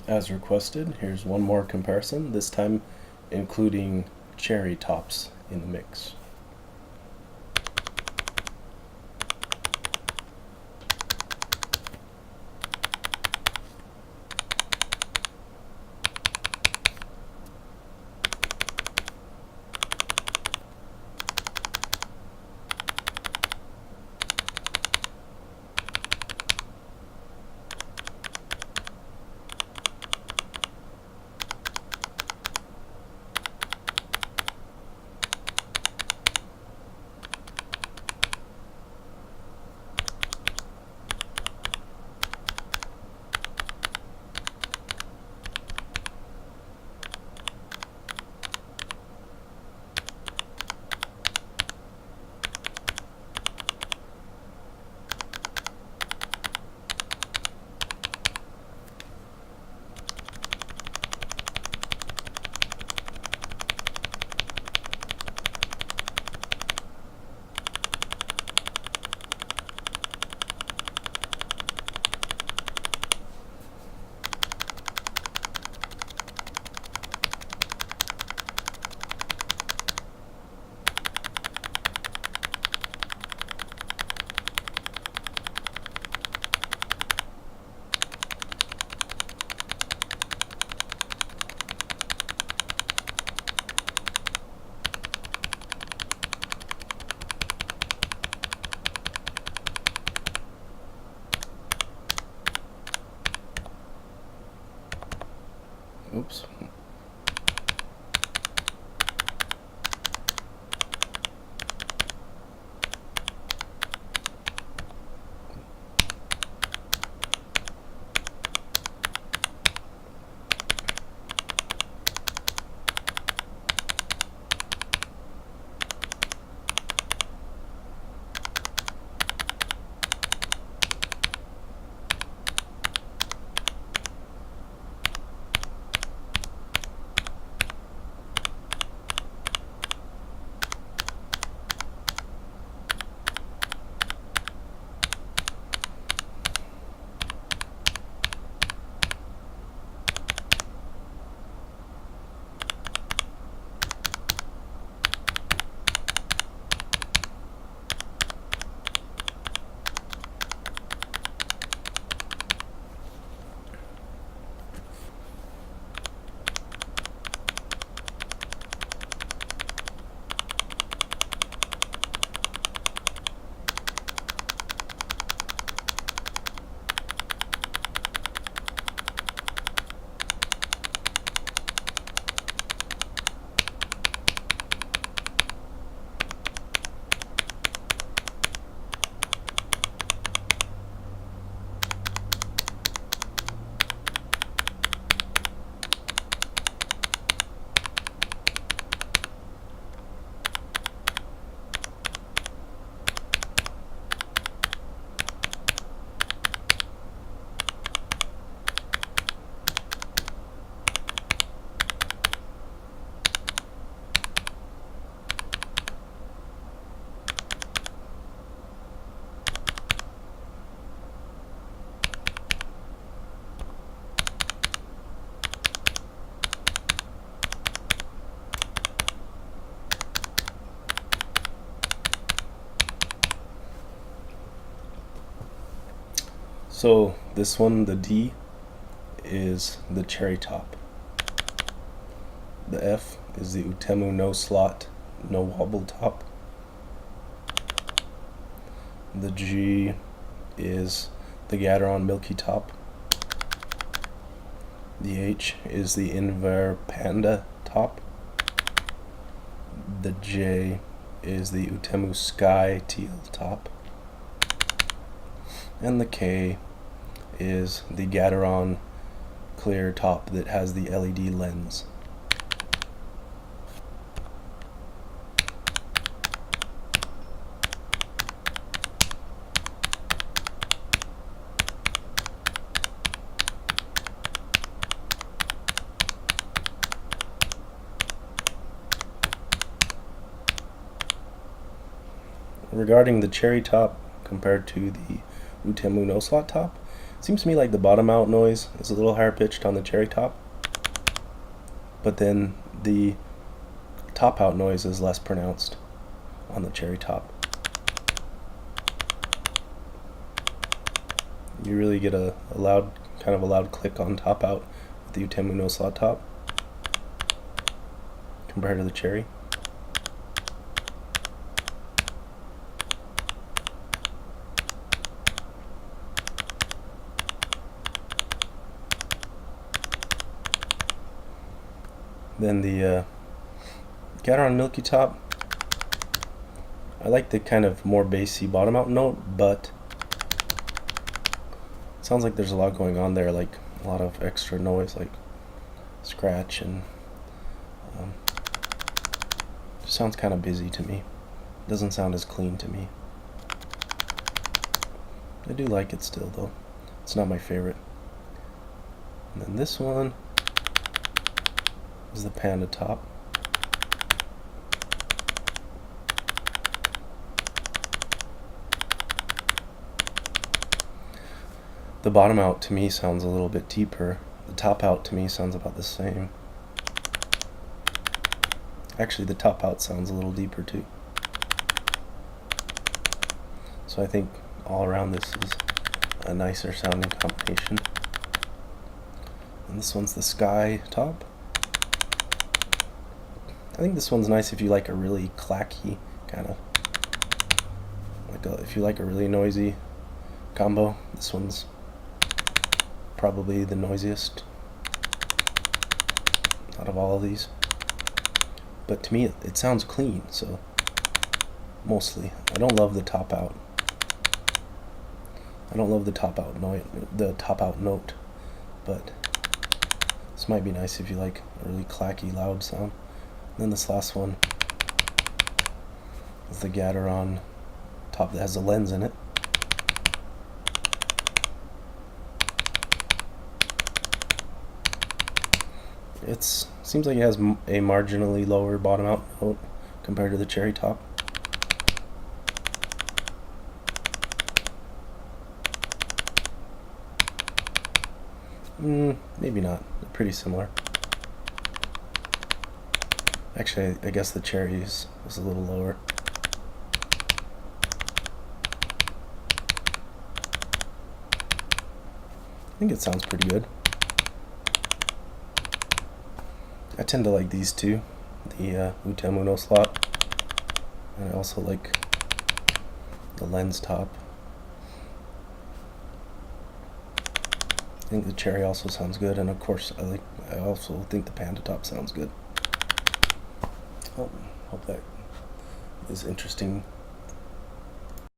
As requested, here's one more comparison, this time including cherry tops in the mix. Oops. So this one, the D, is the cherry top. The F is the Outemu no slot, no wobble top. The G is the Gateron milky top. The H is the Invyr Panda top. The J is the Outemu Sky teal top. And the K is the Gateron clear top that has the LED lens. Regarding the cherry top compared to the Outemu no slot top, Seems to me like the bottom out noise is a little higher pitched on the cherry top, but then the top out noise is less pronounced on the cherry top. You really get a loud, kind of a loud click on top out with the Outemu no slot top compared to the cherry. Then the Gateron Milky top, I like the kind of more bassy bottom out note, but it sounds like there's a lot going on there, like a lot of extra noise, like scratch, and just sounds kind of busy to me. Doesn't sound as clean to me. I do like it still though. It's not my favorite. And then this one is the Panda top. The bottom out to me sounds a little bit deeper. The top out to me sounds about the same. Actually, the top out sounds a little deeper too. So I think all around this is a nicer sounding combination. And this one's the Sky top. I think this one's nice if you like a really clacky kind of, if you like a really noisy combo. This one's probably the noisiest out of all of these. But to me, it sounds clean, so mostly. I don't love the top out. I don't love the top out note, but this might be nice if you like a really clacky, loud sound. And then this last one is the Gateron top that has a lens in it. It seems like it has a marginally lower bottom out note compared to the cherry top. Maybe not. They're pretty similar. Actually, I guess the cherries is a little lower. I think it sounds pretty good. I tend to like these two, the Outemu no slot, and I also like the lens top. I think the cherry also sounds good, and of course I also think the Panda top sounds good. Hope that is interesting